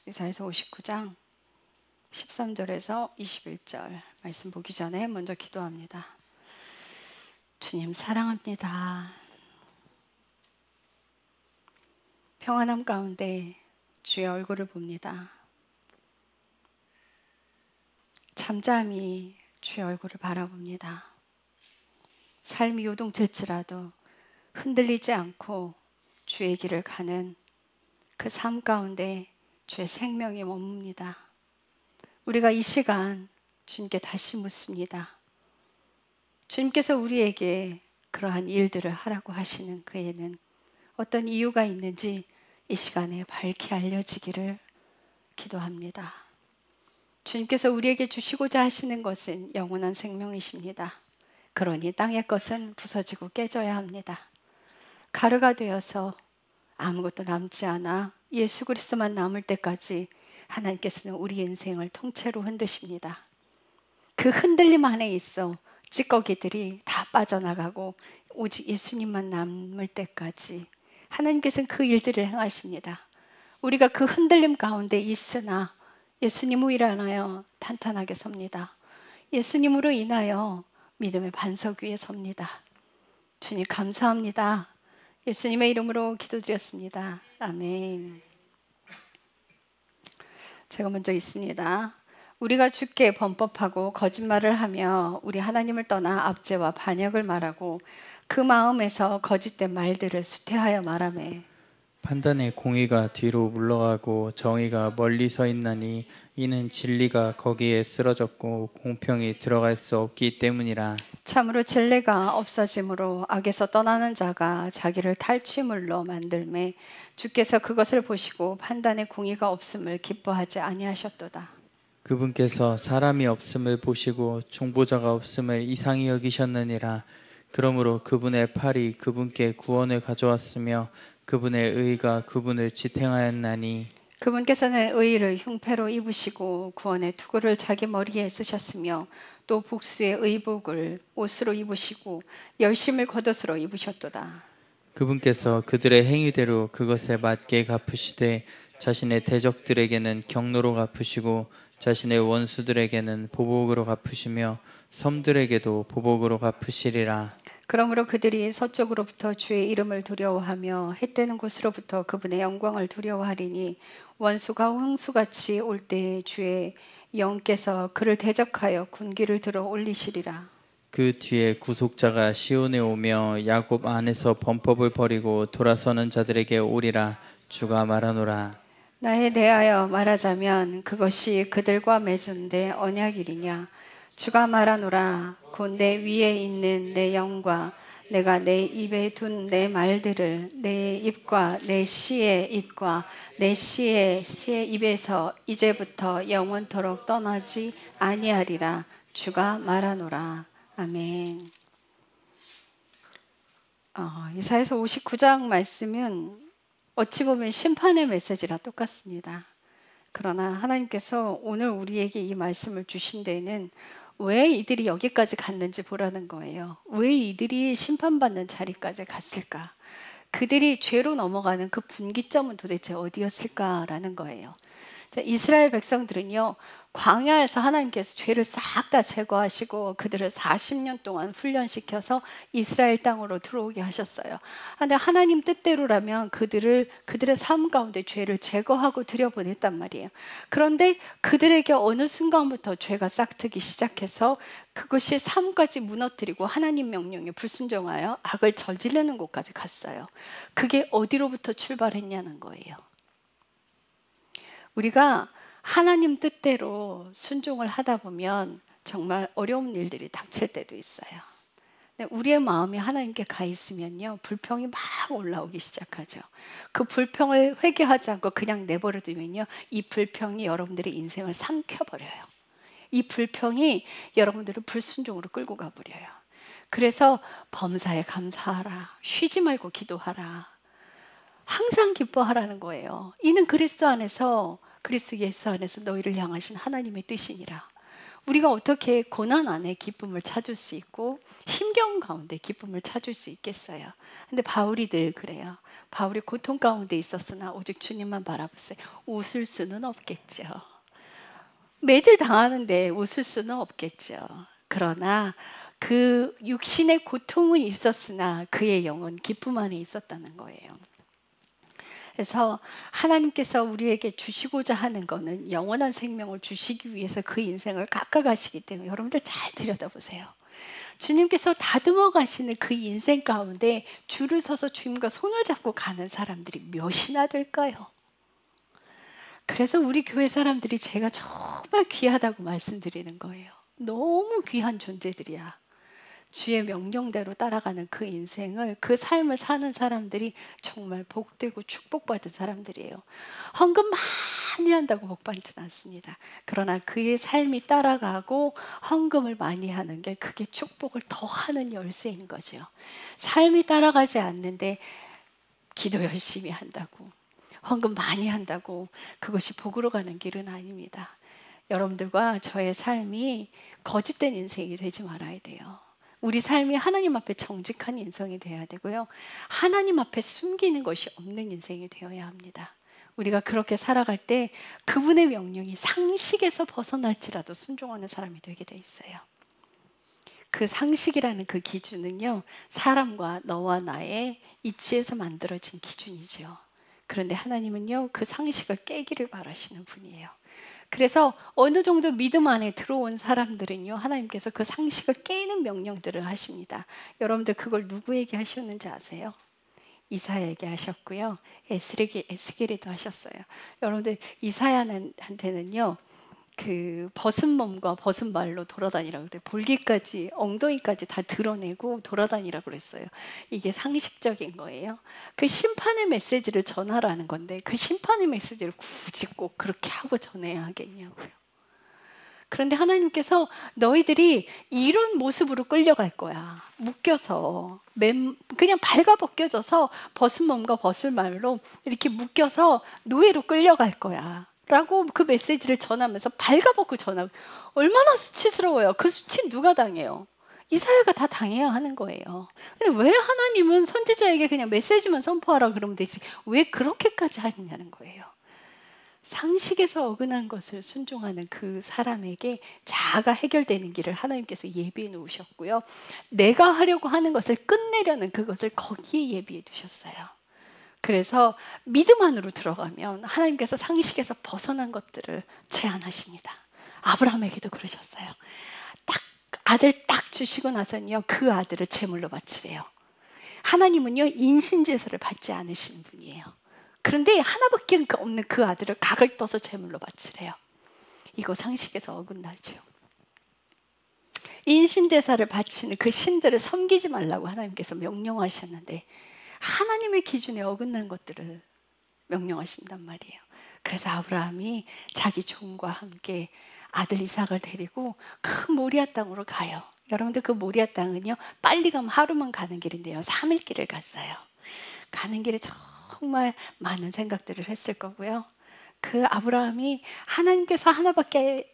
이사야서 59장 13절에서 21절 말씀 보기 전에 먼저 기도합니다. 주님 사랑합니다. 평안함 가운데 주의 얼굴을 봅니다. 잠잠히 주의 얼굴을 바라봅니다. 삶이 요동칠지라도 흔들리지 않고 주의 길을 가는 그 삶 가운데 주의 생명이 머뭅니다. 우리가 이 시간 주님께 다시 묻습니다. 주님께서 우리에게 그러한 일들을 하라고 하시는 그에는 어떤 이유가 있는지 이 시간에 밝히 알려지기를 기도합니다. 주님께서 우리에게 주시고자 하시는 것은 영원한 생명이십니다. 그러니 땅의 것은 부서지고 깨져야 합니다. 가루가 되어서 아무것도 남지 않아 예수 그리스도만 남을 때까지 하나님께서는 우리 인생을 통째로 흔드십니다. 그 흔들림 안에 있어 찌꺼기들이 다 빠져나가고 오직 예수님만 남을 때까지 하나님께서는 그 일들을 행하십니다. 우리가 그 흔들림 가운데 있으나 예수님으로 인하여 탄탄하게 섭니다. 예수님으로 인하여 믿음의 반석 위에 섭니다. 주님 감사합니다. 예수님의 이름으로 기도드렸습니다. 아멘. 제가 먼저 있습니다. 우리가 주께 범법하고 거짓말을 하며 우리 하나님을 떠나 압제와 반역을 말하고 그 마음에서 거짓된 말들을 수태하여 말하매 판단의 공의가 뒤로 물러가고 정의가 멀리 서 있나니 이는 진리가 거기에 쓰러졌고 공평이 들어갈 수 없기 때문이라. 참으로 진리가 없어짐으로 악에서 떠나는 자가 자기를 탈취물로 만들매 주께서 그것을 보시고 판단의 공의가 없음을 기뻐하지 아니하셨도다. 그분께서 사람이 없음을 보시고 중보자가 없음을 이상히 여기셨느니라. 그러므로 그분의 팔이 그분께 구원을 가져왔으며 그분의 의가 그분을 지탱하였나니 그분께서는 의를 흉패로 입으시고 구원의 투구를 자기 머리에 쓰셨으며 또 복수의 의복을 옷으로 입으시고 열심을 겉옷으로 입으셨도다. 그분께서 그들의 행위대로 그것에 맞게 갚으시되 자신의 대적들에게는 경로로 갚으시고 자신의 원수들에게는 보복으로 갚으시며 섬들에게도 보복으로 갚으시리라. 그러므로 그들이 서쪽으로부터 주의 이름을 두려워하며 해 뜨는 곳으로부터 그분의 영광을 두려워하리니 원수가 홍수같이 올 때에 주의 영께서 그를 대적하여 군기를 들어 올리시리라. 그 뒤에 구속자가 시온에 오며 야곱 안에서 범법을 버리고 돌아서는 자들에게 오리라. 주가 말하노라. 나에 대하여 말하자면 그것이 그들과 맺은 내 언약이리냐. 주가 말하노라. 곧 내 위에 있는 내 영과 내가 내 입에 둔 내 말들을 내 입과 내 씨의 입과 내 씨의 입에서 이제부터 영원토록 떠나지 아니하리라. 주가 말하노라. 아멘. 이사야서 59장 말씀은 어찌 보면 심판의 메시지랑 똑같습니다. 그러나 하나님께서 오늘 우리에게 이 말씀을 주신 데에는 왜 이들이 여기까지 갔는지 보라는 거예요. 왜 이들이 심판받는 자리까지 갔을까? 그들이 죄로 넘어가는 그 분기점은 도대체 어디였을까라는 거예요. 이스라엘 백성들은요, 광야에서 하나님께서 죄를 싹 다 제거하시고 그들을 40년 동안 훈련시켜서 이스라엘 땅으로 들어오게 하셨어요. 근데 하나님 뜻대로라면 그들의 삶 가운데 죄를 제거하고 들여보냈단 말이에요. 그런데 그들에게 어느 순간부터 죄가 싹트기 시작해서 그것이 삶까지 무너뜨리고 하나님 명령에 불순종하여 악을 저지르는 곳까지 갔어요. 그게 어디로부터 출발했냐는 거예요. 우리가 하나님 뜻대로 순종을 하다 보면 정말 어려운 일들이 닥칠 때도 있어요. 우리의 마음이 하나님께 가 있으면요, 불평이 막 올라오기 시작하죠. 그 불평을 회개하지 않고 그냥 내버려 두면요, 이 불평이 여러분들의 인생을 삼켜버려요. 이 불평이 여러분들을 불순종으로 끌고 가버려요. 그래서 범사에 감사하라, 쉬지 말고 기도하라, 항상 기뻐하라는 거예요. 이는 그리스도 예수 안에서 너희를 향하신 하나님의 뜻이니라. 우리가 어떻게 고난 안에 기쁨을 찾을 수 있고 힘겨움 가운데 기쁨을 찾을 수 있겠어요? 근데 바울이 늘 그래요. 바울이 고통 가운데 있었으나 오직 주님만 바라보세요. 웃을 수는 없겠죠. 매질 당하는데 웃을 수는 없겠죠. 그러나 그 육신의 고통은 있었으나 그의 영은 기쁨 안에 있었다는 거예요. 그래서 하나님께서 우리에게 주시고자 하는 거는 영원한 생명을 주시기 위해서 그 인생을 깎아가시기 때문에 여러분들 잘 들여다보세요. 주님께서 다듬어 가시는 그 인생 가운데 줄을 서서 주님과 손을 잡고 가는 사람들이 몇이나 될까요? 그래서 우리 교회 사람들이 제가 정말 귀하다고 말씀드리는 거예요. 너무 귀한 존재들이야. 주의 명령대로 따라가는 그 인생을, 그 삶을 사는 사람들이 정말 복되고 축복받은 사람들이에요. 헌금 많이 한다고 복받지는 않습니다. 그러나 그의 삶이 따라가고 헌금을 많이 하는 게 그게 축복을 더하는 열쇠인 거죠. 삶이 따라가지 않는데 기도 열심히 한다고, 헌금 많이 한다고 그것이 복으로 가는 길은 아닙니다. 여러분들과 저의 삶이 거짓된 인생이 되지 말아야 돼요. 우리 삶이 하나님 앞에 정직한 인생이 되어야 되고요. 하나님 앞에 숨기는 것이 없는 인생이 되어야 합니다. 우리가 그렇게 살아갈 때 그분의 명령이 상식에서 벗어날지라도 순종하는 사람이 되게 돼 있어요. 그 상식이라는 그 기준은요, 사람과 너와 나의 이치에서 만들어진 기준이죠. 그런데 하나님은요, 그 상식을 깨기를 바라시는 분이에요. 그래서 어느 정도 믿음 안에 들어온 사람들은요, 하나님께서 그 상식을 깨는 명령들을 하십니다. 여러분들 그걸 누구에게 하셨는지 아세요? 이사야에게 하셨고요, 에스겔에도 하셨어요. 여러분들 이사야한테는요, 그 벗은 몸과 벗은 발로 돌아다니라고 그래요. 볼기까지, 엉덩이까지 다 드러내고 돌아다니라고 그랬어요. 이게 상식적인 거예요. 그 심판의 메시지를 전하라는 건데 그 심판의 메시지를 굳이 꼭 그렇게 하고 전해야 하겠냐고요. 그런데 하나님께서 너희들이 이런 모습으로 끌려갈 거야. 묶여서 그냥 발가벗겨져서 벗은 몸과 벗은 발로 이렇게 묶여서 노예로 끌려갈 거야 라고 그 메시지를 전하면서 발가벗고 전하고, 얼마나 수치스러워요. 그 수치 누가 당해요? 이사야가 다 당해야 하는 거예요. 근데 왜 하나님은 선지자에게 그냥 메시지만 선포하라 그러면 되지 왜 그렇게까지 하시냐는 거예요. 상식에서 어긋난 것을 순종하는 그 사람에게 자아가 해결되는 길을 하나님께서 예비해 놓으셨고요, 내가 하려고 하는 것을 끝내려는 그것을 거기에 예비해 두셨어요. 그래서 믿음 안으로 들어가면 하나님께서 상식에서 벗어난 것들을 제안하십니다. 아브라함에게도 그러셨어요. 딱 아들 딱 주시고 나서는요, 그 아들을 제물로 바치래요. 하나님은요, 인신제사를 받지 않으시는 분이에요. 그런데 하나밖에 없는 그 아들을 각을 떠서 제물로 바치래요. 이거 상식에서 어긋나죠. 인신제사를 바치는 그 신들을 섬기지 말라고 하나님께서 명령하셨는데 하나님의 기준에 어긋난 것들을 명령하신단 말이에요. 그래서 아브라함이 자기 종과 함께 아들 이삭을 데리고 큰 모리아 땅으로 가요. 여러분들 그 모리아 땅은요, 빨리 가면 하루만 가는 길인데요, 3일 길을 갔어요. 가는 길에 정말 많은 생각들을 했을 거고요. 그 아브라함이 하나님께서 하나밖에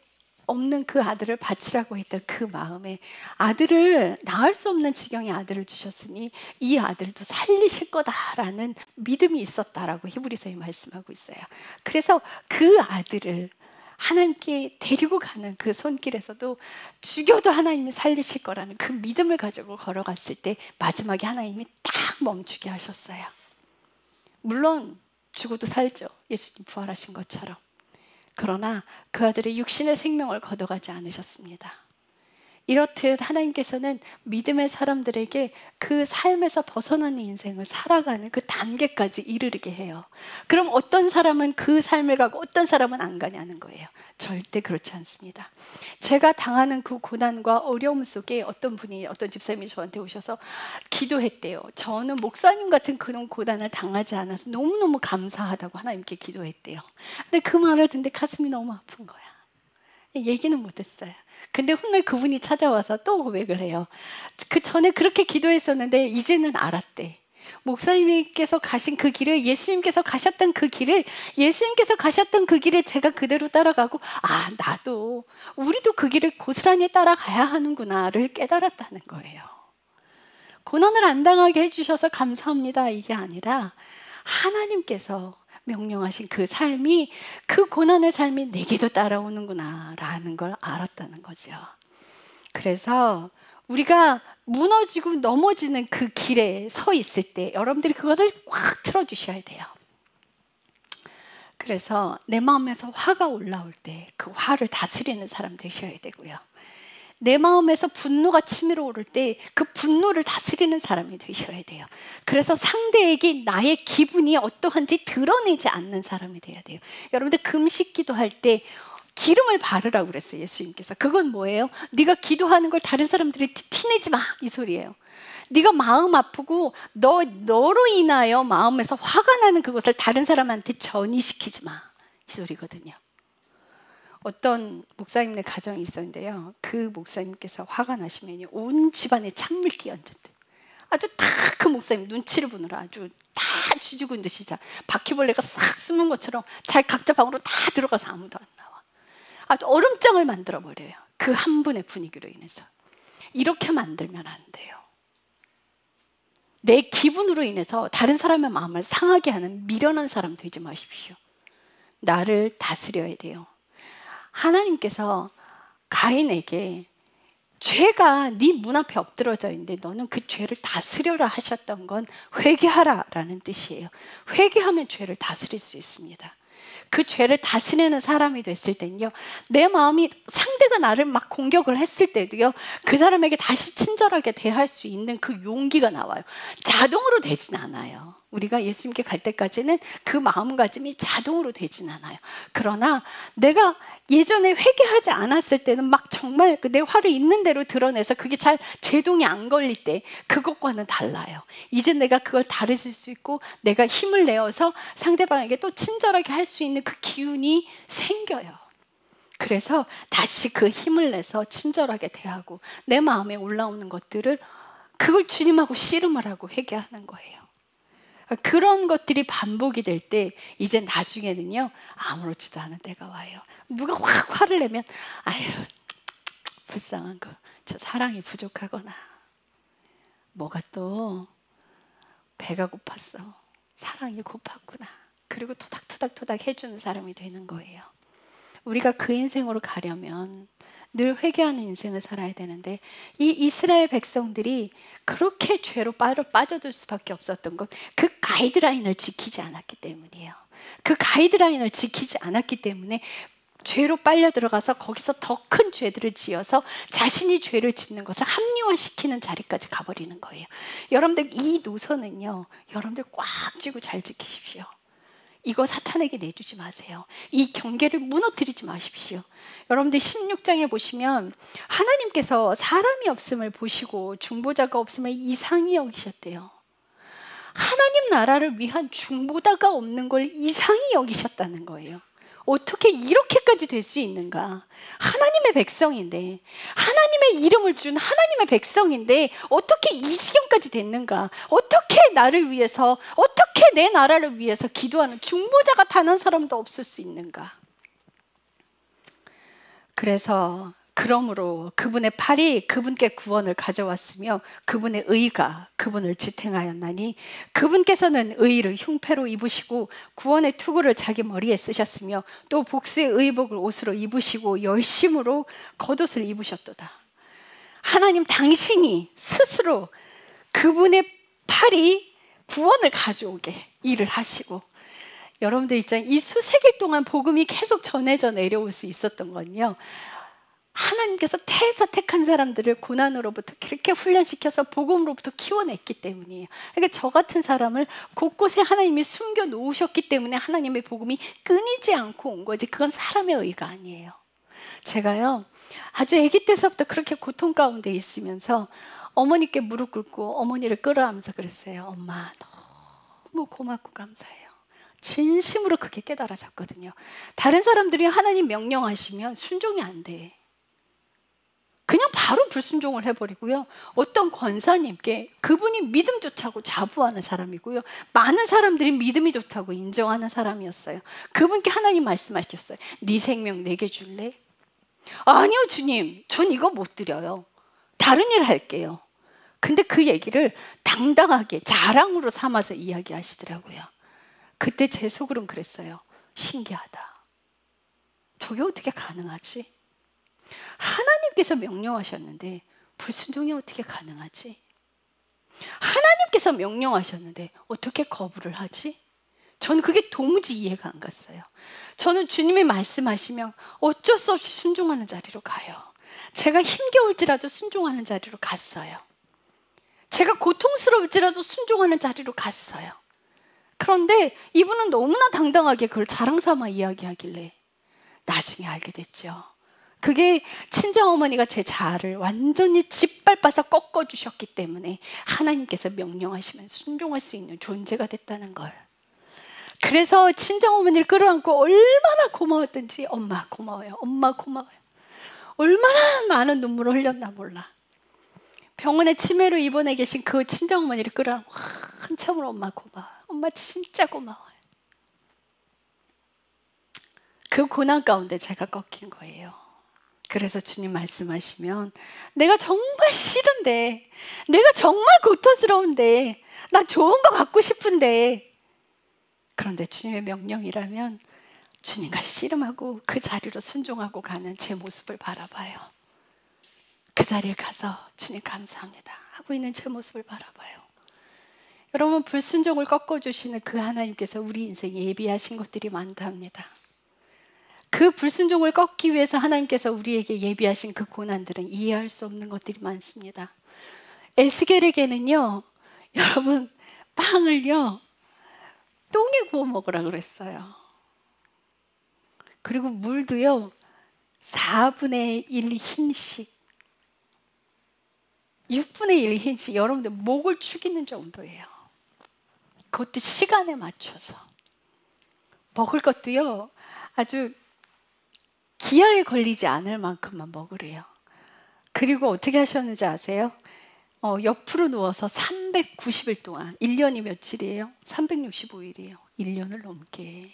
없는 그 아들을 바치라고 했던 그 마음에, 아들을 낳을 수 없는 지경의 아들을 주셨으니 이 아들도 살리실 거다라는 믿음이 있었다라고 히브리서에 말씀하고 있어요. 그래서 그 아들을 하나님께 데리고 가는 그 손길에서도 죽여도 하나님이 살리실 거라는 그 믿음을 가지고 걸어갔을 때 마지막에 하나님이 딱 멈추게 하셨어요. 물론 죽어도 살죠, 예수님 부활하신 것처럼. 그러나 그 아들의 육신의 생명을 거둬가지 않으셨습니다. 이렇듯 하나님께서는 믿음의 사람들에게 그 삶에서 벗어나는 인생을 살아가는 그 단계까지 이르게 해요. 그럼 어떤 사람은 그 삶을 가고 어떤 사람은 안 가냐는 거예요. 절대 그렇지 않습니다. 제가 당하는 그 고난과 어려움 속에 어떤 집사님이 저한테 오셔서 기도했대요. 저는 목사님 같은 그런 고난을 당하지 않아서 너무너무 감사하다고 하나님께 기도했대요. 근데 그 말을 듣는데 가슴이 너무 아픈 거야. 얘기는 못했어요. 근데 훗날 그분이 찾아와서 또 고백을 해요. 그 전에 그렇게 기도했었는데 이제는 알았대. 목사님께서 가신 그 길을, 예수님께서 가셨던 그 길을, 예수님께서 가셨던 그 길을 제가 그대로 따라가고, 아, 나도, 우리도 그 길을 고스란히 따라가야 하는구나를 깨달았다는 거예요. 고난을 안 당하게 해주셔서 감사합니다, 이게 아니라 하나님께서 명령하신 그 삶이, 그 고난의 삶이 내게도 따라오는구나 라는 걸 알았다는 거죠. 그래서 우리가 무너지고 넘어지는 그 길에 서 있을 때 여러분들이 그것을 꽉 틀어주셔야 돼요. 그래서 내 마음에서 화가 올라올 때 그 화를 다스리는 사람 되셔야 되고요. 내 마음에서 분노가 치밀어 오를 때 그 분노를 다스리는 사람이 되셔야 돼요. 그래서 상대에게 나의 기분이 어떠한지 드러내지 않는 사람이 돼야 돼요. 여러분들 금식 기도할 때 기름을 바르라고 그랬어요, 예수님께서. 그건 뭐예요? 네가 기도하는 걸 다른 사람들이 티내지 마, 이 소리예요. 네가 마음 아프고 너로 인하여 마음에서 화가 나는 그것을 다른 사람한테 전이시키지 마, 이 소리거든요. 어떤 목사님네 가정이 있었는데요, 그 목사님께서 화가 나시면 온 집안에 찬물기 얹었대요. 아주 다 그 목사님 눈치를 보느라 아주 다 쥐죽은 듯이 바퀴벌레가 싹 숨은 것처럼 잘 각자 방으로 다 들어가서 아무도 안 나와. 아주 얼음장을 만들어 버려요, 그 한 분의 분위기로 인해서. 이렇게 만들면 안 돼요. 내 기분으로 인해서 다른 사람의 마음을 상하게 하는 미련한 사람 되지 마십시오. 나를 다스려야 돼요. 하나님께서 가인에게 죄가 네 문 앞에 엎드러져 있는데 너는 그 죄를 다스려라 하셨던 건 회개하라 라는 뜻이에요. 회개하면 죄를 다스릴 수 있습니다. 그 죄를 다스리는 사람이 됐을 때는요, 내 마음이, 상대가 나를 막 공격을 했을 때도요, 그 사람에게 다시 친절하게 대할 수 있는 그 용기가 나와요. 자동으로 되진 않아요. 우리가 예수님께 갈 때까지는 그 마음가짐이 자동으로 되진 않아요. 그러나 내가 예전에 회개하지 않았을 때는 막 정말 내 화를 있는 대로 드러내서 그게 잘 제동이 안 걸릴 때 그것과는 달라요. 이제 내가 그걸 다루실 수 있고 내가 힘을 내어서 상대방에게 또 친절하게 할 수 있는 그 기운이 생겨요. 그래서 다시 그 힘을 내서 친절하게 대하고 내 마음에 올라오는 것들을, 그걸 주님하고 씨름을 하고 회개하는 거예요. 그런 것들이 반복이 될 때 이제 나중에는요, 아무렇지도 않은 때가 와요. 누가 확 화를 내면 아유, 불쌍한 거, 저 사랑이 부족하거나 뭐가 또 배가 고팠어, 사랑이 고팠구나, 그리고 토닥토닥 해주는 사람이 되는 거예요. 우리가 그 인생으로 가려면 늘 회개하는 인생을 살아야 되는데, 이 이스라엘 백성들이 그렇게 죄로 빠져들 수밖에 없었던 건 그 가이드라인을 지키지 않았기 때문이에요. 그 가이드라인을 지키지 않았기 때문에 죄로 빨려 들어가서 거기서 더 큰 죄들을 지어서 자신이 죄를 짓는 것을 합리화시키는 자리까지 가버리는 거예요. 여러분들 이 노선은요, 여러분들 꽉 쥐고 잘 지키십시오. 이거 사탄에게 내주지 마세요. 이 경계를 무너뜨리지 마십시오. 여러분들 16장에 보시면 하나님께서 사람이 없음을 보시고 중보자가 없음을 이상히 여기셨대요. 하나님 나라를 위한 중보자가 없는 걸 이상히 여기셨다는 거예요. 어떻게 이렇게까지 될 수 있는가? 하나님의 백성인데, 하나님의 이름을 준 하나님의 백성인데 어떻게 이 지경까지 됐는가? 어떻게 나를 위해서, 어떻게 내 나라를 위해서 기도하는 중보자가 단 한 사람도 없을 수 있는가? 그래서 그러므로 그분의 팔이 그분께 구원을 가져왔으며 그분의 의가 그분을 지탱하였나니, 그분께서는 의를 흉패로 입으시고 구원의 투구를 자기 머리에 쓰셨으며 또 복수의 의복을 옷으로 입으시고 열심으로 겉옷을 입으셨도다. 하나님 당신이 스스로 그분의 팔이 구원을 가져오게 일을 하시고, 여러분들 있잖아요, 이 수세기 동안 복음이 계속 전해져 내려올 수 있었던 건요, 하나님께서 태에서 택한 사람들을 고난으로부터 그렇게 훈련시켜서 복음으로부터 키워냈기 때문이에요. 그러니까 저 같은 사람을 곳곳에 하나님이 숨겨 놓으셨기 때문에 하나님의 복음이 끊이지 않고 온 거지, 그건 사람의 의가 아니에요. 제가요, 아주 아기 때서부터 그렇게 고통 가운데 있으면서 어머니께 무릎 꿇고 어머니를 끌어안면서 그랬어요. 엄마 너무 고맙고 감사해요. 진심으로 그게 깨달아졌거든요. 다른 사람들이 하나님 명령하시면 순종이 안 돼. 그냥 바로 불순종을 해버리고요. 어떤 권사님께 그분이 믿음 좋다고 자부하는 사람이고요. 많은 사람들이 믿음이 좋다고 인정하는 사람이었어요. 그분께 하나님 말씀하셨어요. 네 생명 내게 줄래? 아니요 주님, 전 이거 못 드려요. 다른 일 할게요. 근데 그 얘기를 당당하게 자랑으로 삼아서 이야기하시더라고요. 그때 제 속으로는 그랬어요. 신기하다. 저게 어떻게 가능하지? 하나님께서 명령하셨는데 불순종이 어떻게 가능하지? 하나님께서 명령하셨는데 어떻게 거부를 하지? 저는 그게 도무지 이해가 안 갔어요. 저는 주님이 말씀하시면 어쩔 수 없이 순종하는 자리로 가요. 제가 힘겨울지라도 순종하는 자리로 갔어요. 제가 고통스러울지라도 순종하는 자리로 갔어요. 그런데 이분은 너무나 당당하게 그걸 자랑 삼아 이야기하길래 나중에 알게 됐죠. 그게 친정어머니가 제 자아를 완전히 짓밟아서 꺾어주셨기 때문에 하나님께서 명령하시면 순종할 수 있는 존재가 됐다는 걸. 그래서 친정어머니를 끌어안고 얼마나 고마웠던지 엄마 고마워요. 엄마 고마워요. 얼마나 많은 눈물을 흘렸나 몰라. 병원에 치매로 입원해 계신 그 친정어머니를 끌어안고 한참으로 엄마 고마워. 엄마 진짜 고마워요. 그 고난 가운데 제가 꺾인 거예요. 그래서 주님 말씀하시면 내가 정말 싫은데, 내가 정말 고통스러운데, 나 좋은 거 갖고 싶은데, 그런데 주님의 명령이라면 주님과 씨름하고 그 자리로 순종하고 가는 제 모습을 바라봐요. 그 자리에 가서 주님 감사합니다 하고 있는 제 모습을 바라봐요. 여러분, 불순종을 꺾어주시는 그 하나님께서 우리 인생에 예비하신 것들이 많답니다. 그 불순종을 꺾기 위해서 하나님께서 우리에게 예비하신 그 고난들은 이해할 수 없는 것들이 많습니다. 에스겔에게는요, 여러분, 빵을요 똥에 구워 먹으라 그랬어요. 그리고 물도요 4분의 1 흰씩, 6분의 1 흰씩, 여러분들 목을 축이는 정도예요. 그것도 시간에 맞춰서 먹을 것도요 아주 기아에 걸리지 않을 만큼만 먹으래요. 그리고 어떻게 하셨는지 아세요? 옆으로 누워서 390일 동안, 1년이 며칠이에요? 365일이에요. 1년을 넘게.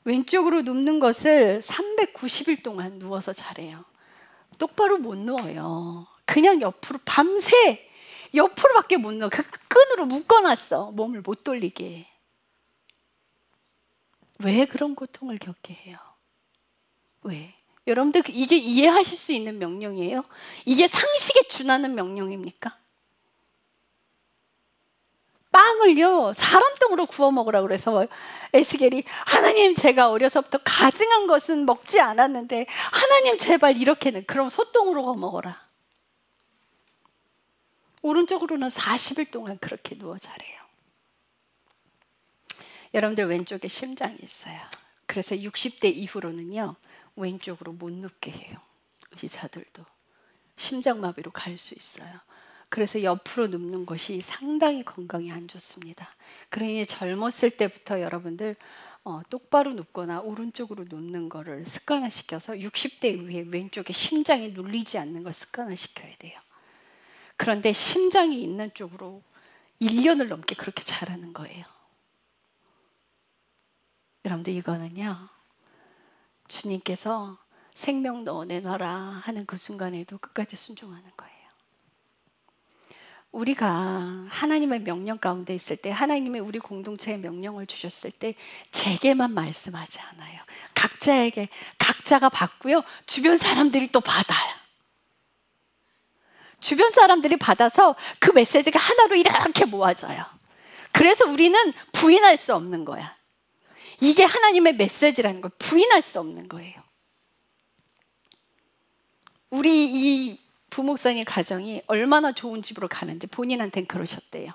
왼쪽으로 눕는 것을 390일 동안 누워서 자래요. 똑바로 못 누워요. 그냥 옆으로 밤새 옆으로밖에 못 누워. 그 끈으로 묶어놨어. 몸을 못 돌리게. 왜 그런 고통을 겪게 해요? 왜? 여러분들 이게 이해하실 수 있는 명령이에요? 이게 상식에 준하는 명령입니까? 빵을요 사람 똥으로 구워 먹으라 그래서 에스겔이 하나님, 제가 어려서부터 가증한 것은 먹지 않았는데 하나님 제발 이렇게는, 그럼 소똥으로 구워 먹어라. 오른쪽으로는 40일 동안 그렇게 누워 자래요. 여러분들 왼쪽에 심장이 있어요. 그래서 60대 이후로는요 왼쪽으로 못 눕게 해요. 의사들도 심장마비로 갈 수 있어요. 그래서 옆으로 눕는 것이 상당히 건강에 안 좋습니다. 그러니 젊었을 때부터 여러분들 똑바로 눕거나 오른쪽으로 눕는 거를 습관화시켜서 60대 이후에 왼쪽에 심장이 눌리지 않는 걸 습관화시켜야 돼요. 그런데 심장이 있는 쪽으로 1년을 넘게 그렇게 자라는 거예요. 여러분들 이거는요 주님께서 생명 넣어 내놔라 하는 그 순간에도 끝까지 순종하는 거예요. 우리가 하나님의 명령 가운데 있을 때, 하나님의 우리 공동체에 명령을 주셨을 때 제게만 말씀하지 않아요. 각자에게, 각자가 받고요 주변 사람들이 또 받아요. 주변 사람들이 받아서 그 메시지가 하나로 이렇게 모아져요. 그래서 우리는 부인할 수 없는 거야. 이게 하나님의 메시지라는 걸 부인할 수 없는 거예요. 우리 이 부목사님 가정이 얼마나 좋은 집으로 가는지 본인한테는 그러셨대요.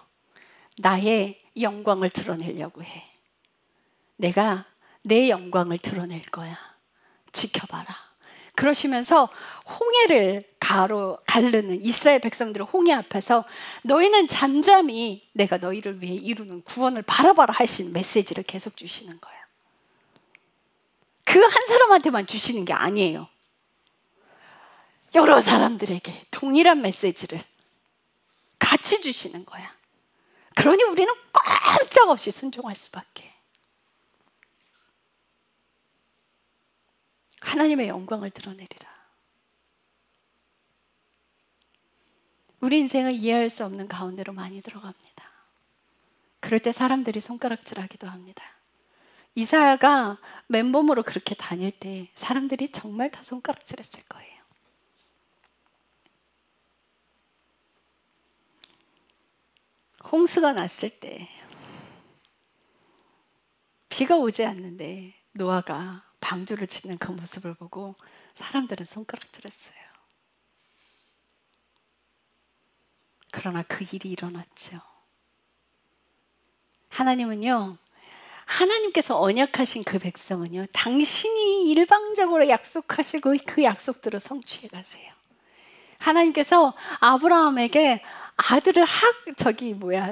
나의 영광을 드러내려고 해. 내가 내 영광을 드러낼 거야. 지켜봐라. 그러시면서 홍해를 가르는 이스라엘 백성들의 홍해 앞에서 너희는 잠잠히 내가 너희를 위해 이루는 구원을 바라봐라 하신 메시지를 계속 주시는 거예요. 그 한 사람한테만 주시는 게 아니에요. 여러 사람들에게 동일한 메시지를 같이 주시는 거야. 그러니 우리는 꼼짝없이 순종할 수밖에. 하나님의 영광을 드러내리라. 우리 인생을 이해할 수 없는 가운데로 많이 들어갑니다. 그럴 때 사람들이 손가락질하기도 합니다. 이사야가 맨몸으로 그렇게 다닐 때 사람들이 정말 다 손가락질했을 거예요. 홍수가 났을 때 비가 오지 않는데 노아가 방주를 짓는 그 모습을 보고 사람들은 손가락질했어요. 그러나 그 일이 일어났죠. 하나님은요, 하나님께서 언약하신 그 백성은요, 당신이 일방적으로 약속하시고 그 약속들을 성취해 가세요. 하나님께서 아브라함에게 아들을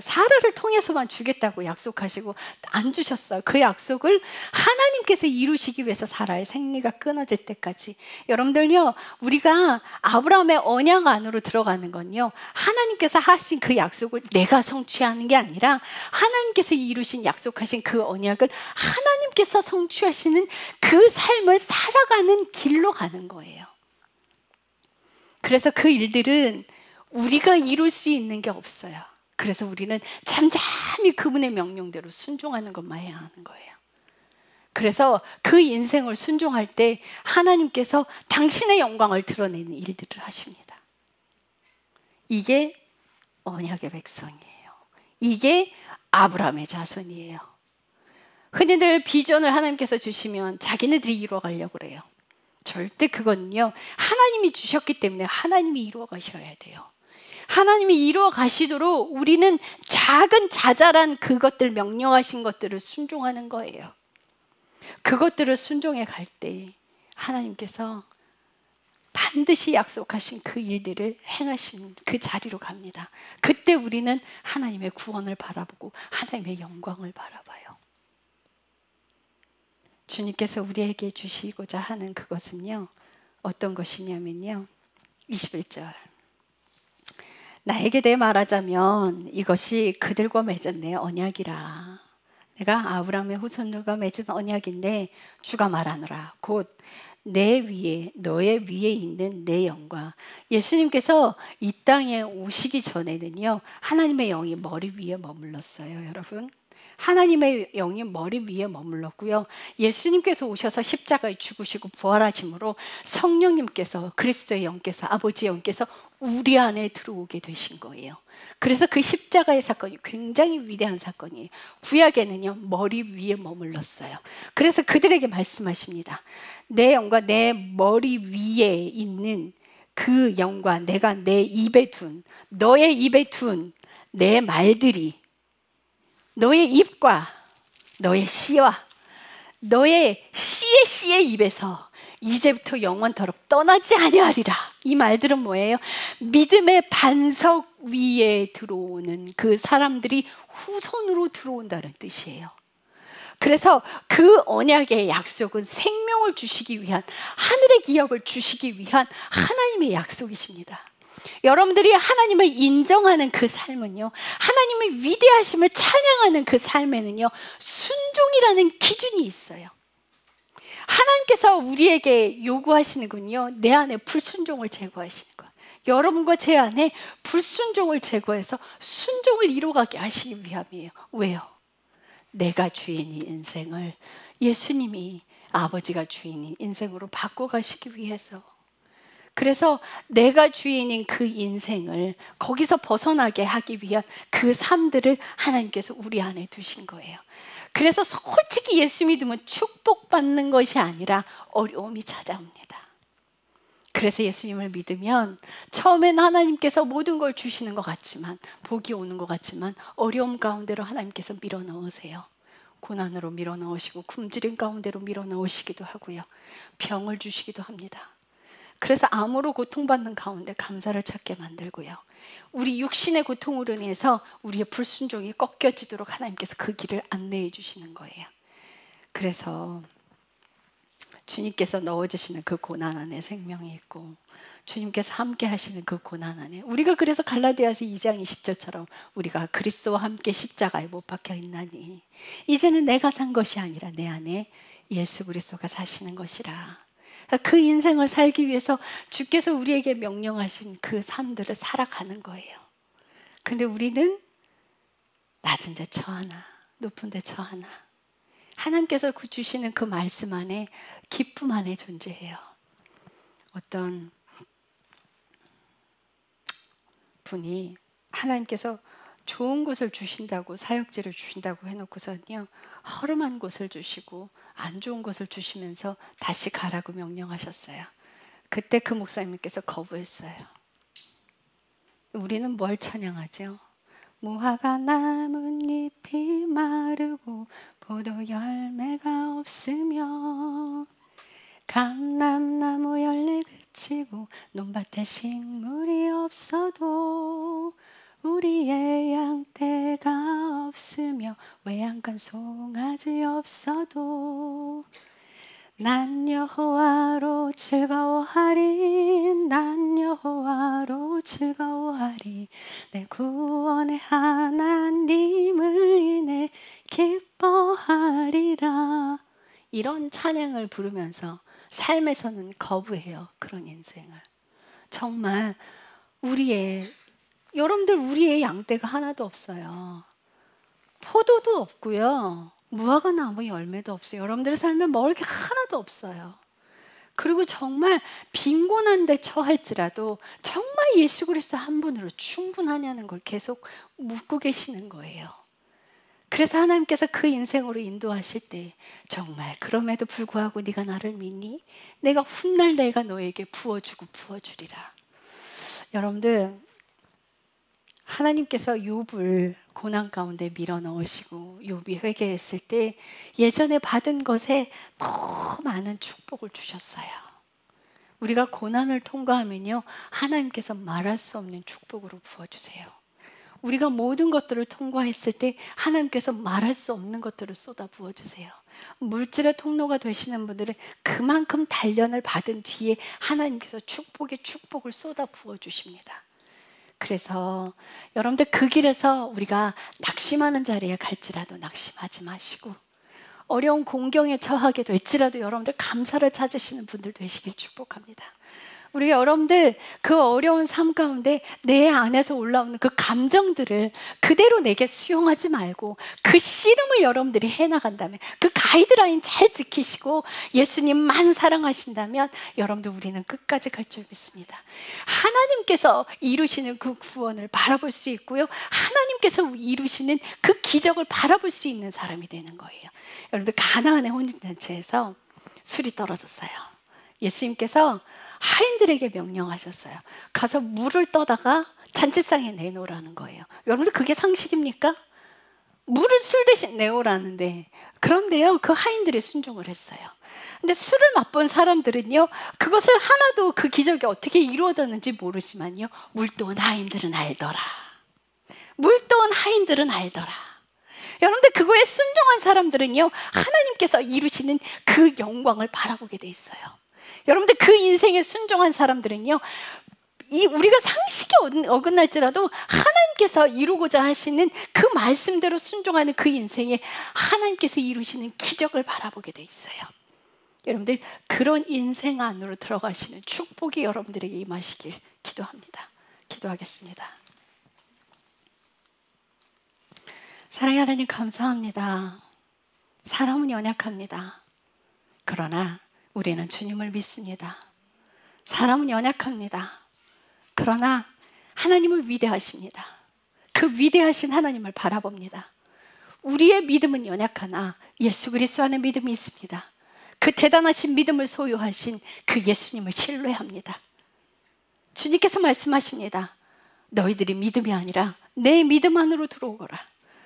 사라를 통해서만 주겠다고 약속하시고 안 주셨어요. 그 약속을 하나님께서 이루시기 위해서 사라의 생리가 끊어질 때까지. 여러분들요, 우리가 아브라함의 언약 안으로 들어가는 건요, 하나님께서 하신 그 약속을 내가 성취하는 게 아니라 하나님께서 이루신 약속하신 그 언약을 하나님께서 성취하시는 그 삶을 살아가는 길로 가는 거예요. 그래서 그 일들은 우리가 이룰 수 있는 게 없어요. 그래서 우리는 잠잠히 그분의 명령대로 순종하는 것만 해야 하는 거예요. 그래서 그 인생을 순종할 때 하나님께서 당신의 영광을 드러내는 일들을 하십니다. 이게 언약의 백성이에요. 이게 아브라함의 자손이에요. 흔히들 비전을 하나님께서 주시면 자기네들이 이루어가려고 그래요. 절대 그건요, 하나님이 주셨기 때문에 하나님이 이루어 가셔야 돼요. 하나님이 이루어 가시도록 우리는 작은 자잘한 그것들, 명령하신 것들을 순종하는 거예요. 그것들을 순종해 갈 때 하나님께서 반드시 약속하신 그 일들을 행하신 그 자리로 갑니다. 그때 우리는 하나님의 구원을 바라보고 하나님의 영광을 바라봐요. 주님께서 우리에게 주시고자 하는 그것은요, 어떤 것이냐면요, 21절. 나에게 대해 말하자면 이것이 그들과 맺은 내 언약이라. 내가 아브라함의 후손들과 맺은 언약인데 주가 말하노라. 곧 내 위에, 너의 위에 있는 내 영광. 예수님께서 이 땅에 오시기 전에는요, 하나님의 영이 머리 위에 머물렀어요, 여러분. 하나님의 영이 머리 위에 머물렀고요. 예수님께서 오셔서 십자가에 죽으시고 부활하심으로 성령님께서, 그리스도의 영께서, 아버지의 영께서 우리 안에 들어오게 되신 거예요. 그래서 그 십자가의 사건이 굉장히 위대한 사건이에요. 구약에는요, 머리 위에 머물렀어요. 그래서 그들에게 말씀하십니다. 내 영과 내 머리 위에 있는 그 영과 내가 내 입에 둔, 너의 입에 둔 내 말들이 너의 입과 너의 씨와 너의 씨의 입에서 이제부터 영원토록 떠나지 아니하리라. 이 말들은 뭐예요? 믿음의 반석 위에 들어오는 그 사람들이 후손으로 들어온다는 뜻이에요. 그래서 그 언약의 약속은 생명을 주시기 위한, 하늘의 기업을 주시기 위한 하나님의 약속이십니다. 여러분들이 하나님을 인정하는 그 삶은요, 하나님의 위대하심을 찬양하는 그 삶에는요, 순종이라는 기준이 있어요. 하나님께서 우리에게 요구하시는군요, 내 안에 불순종을 제거하시는 거예요. 여러분과 제 안에 불순종을 제거해서 순종을 이루어가게 하시기 위함이에요. 왜요? 내가 주인인 인생을 예수님이, 아버지가 주인인 인생으로 바꿔가시기 위해서. 그래서 내가 주인인 그 인생을 거기서 벗어나게 하기 위한 그 삶들을 하나님께서 우리 안에 두신 거예요. 그래서 솔직히 예수 믿으면 축복받는 것이 아니라 어려움이 찾아옵니다. 그래서 예수님을 믿으면 처음엔 하나님께서 모든 걸 주시는 것 같지만, 복이 오는 것 같지만 어려움 가운데로 하나님께서 밀어넣으세요. 고난으로 밀어넣으시고 굶주림 가운데로 밀어넣으시기도 하고요, 병을 주시기도 합니다. 그래서 암으로 고통받는 가운데 감사를 찾게 만들고요, 우리 육신의 고통으로 인해서 우리의 불순종이 꺾여지도록 하나님께서 그 길을 안내해 주시는 거예요. 그래서 주님께서 넣어주시는 그 고난 안에 생명이 있고, 주님께서 함께 하시는 그 고난 안에 우리가 그래서 갈라디아서 2장 20절처럼 우리가 그리스도와 함께 십자가에 못 박혀 있나니 이제는 내가 산 것이 아니라 내 안에 예수 그리스도가 사시는 것이라. 그 인생을 살기 위해서 주께서 우리에게 명령하신 그 삶들을 살아가는 거예요. 근데 우리는 낮은 데 처하나 높은 데 처하나 하나님께서 주시는 그 말씀 안에 기쁨 안에 존재해요. 어떤 분이 하나님께서 좋은 곳을 주신다고 사역지를 주신다고 해놓고서는요 허름한 곳을 주시고 안 좋은 곳을 주시면서 다시 가라고 명령하셨어요. 그때 그 목사님께서 거부했어요. 우리는 뭘 찬양하죠? 무화과 나뭇잎이 마르고 포도 열매가 없으며 감람나무 열매 그치고 논밭에 식물이 없어도 우리의 양떼가 없으며 외양간 송아지 없어도 난 여호와로 즐거워하리 난 여호와로 즐거워하리 내 구원의 하나님을 인해 기뻐하리라. 이런 찬양을 부르면서 삶에서는 거부해요. 그런 인생을. 정말 여러분들 우리의 양떼가 하나도 없어요. 포도도 없고요. 무화과 나무 열매도 없어요. 여러분들의 삶에 먹을 게 하나도 없어요. 그리고 정말 빈곤한 데 처할지라도 정말 예수 그리스도 한 분으로 충분하냐는 걸 계속 묻고 계시는 거예요. 그래서 하나님께서 그 인생으로 인도하실 때 정말 그럼에도 불구하고 네가 나를 믿니? 내가 훗날 내가 너에게 부어주고 부어주리라. 여러분들 하나님께서 욥을 고난 가운데 밀어넣으시고 욥이 회개했을 때 예전에 받은 것에 너무 많은 축복을 주셨어요. 우리가 고난을 통과하면요 하나님께서 말할 수 없는 축복으로 부어주세요. 우리가 모든 것들을 통과했을 때 하나님께서 말할 수 없는 것들을 쏟아 부어주세요. 물질의 통로가 되시는 분들은 그만큼 단련을 받은 뒤에 하나님께서 축복의 축복을 쏟아 부어주십니다. 그래서 여러분들 그 길에서 우리가 낙심하는 자리에 갈지라도 낙심하지 마시고 어려운 공경에 처하게 될지라도 여러분들 감사를 찾으시는 분들 되시길 축복합니다. 우리 여러분들 그 어려운 삶 가운데 내 안에서 올라오는 그 감정들을 그대로 내게 수용하지 말고 그 씨름을 여러분들이 해나간다면 그 가이드라인 잘 지키시고 예수님만 사랑하신다면 여러분들 우리는 끝까지 갈 줄 믿습니다. 하나님께서 이루시는 그 구원을 바라볼 수 있고요. 하나님께서 이루시는 그 기적을 바라볼 수 있는 사람이 되는 거예요. 여러분들 가나안의 혼인잔치에서 술이 떨어졌어요. 예수님께서 하인들에게 명령하셨어요. 가서 물을 떠다가 잔치상에 내놓으라는 거예요. 여러분들 그게 상식입니까? 물을 술 대신 내오라는데 그런데요 그 하인들이 순종을 했어요. 근데 술을 맛본 사람들은요 그것을 하나도 그 기적이 어떻게 이루어졌는지 모르지만요 물도온 하인들은 알더라. 물도온 하인들은 알더라. 여러분들 그거에 순종한 사람들은요 하나님께서 이루시는 그 영광을 바라보게 돼 있어요. 여러분들 그 인생에 순종한 사람들은요 우리가 상식에 어긋날지라도 하나님께서 이루고자 하시는 그 말씀대로 순종하는 그 인생에 하나님께서 이루시는 기적을 바라보게 돼 있어요. 여러분들 그런 인생 안으로 들어가시는 축복이 여러분들에게 임하시길 기도합니다. 기도하겠습니다. 사랑의 하나님 감사합니다. 사람은 연약합니다. 그러나 우리는 주님을 믿습니다. 사람은 연약합니다. 그러나 하나님은 위대하십니다. 그 위대하신 하나님을 바라봅니다. 우리의 믿음은 연약하나 예수 그리스도 안에 믿음이 있습니다. 그 대단하신 믿음을 소유하신 그 예수님을 신뢰합니다. 주님께서 말씀하십니다. 너희들이 믿음이 아니라 내 믿음 안으로 들어오거라.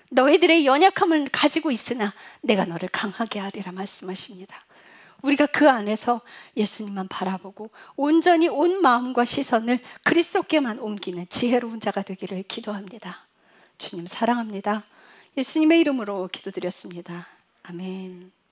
너희들의 연약함을 가지고 있으나 내가 너를 강하게 하리라 말씀하십니다. 우리가 그 안에서 예수님만 바라보고 온전히 온 마음과 시선을 그리스도께만 옮기는 지혜로운 자가 되기를 기도합니다. 주님 사랑합니다. 예수님의 이름으로 기도드렸습니다. 아멘.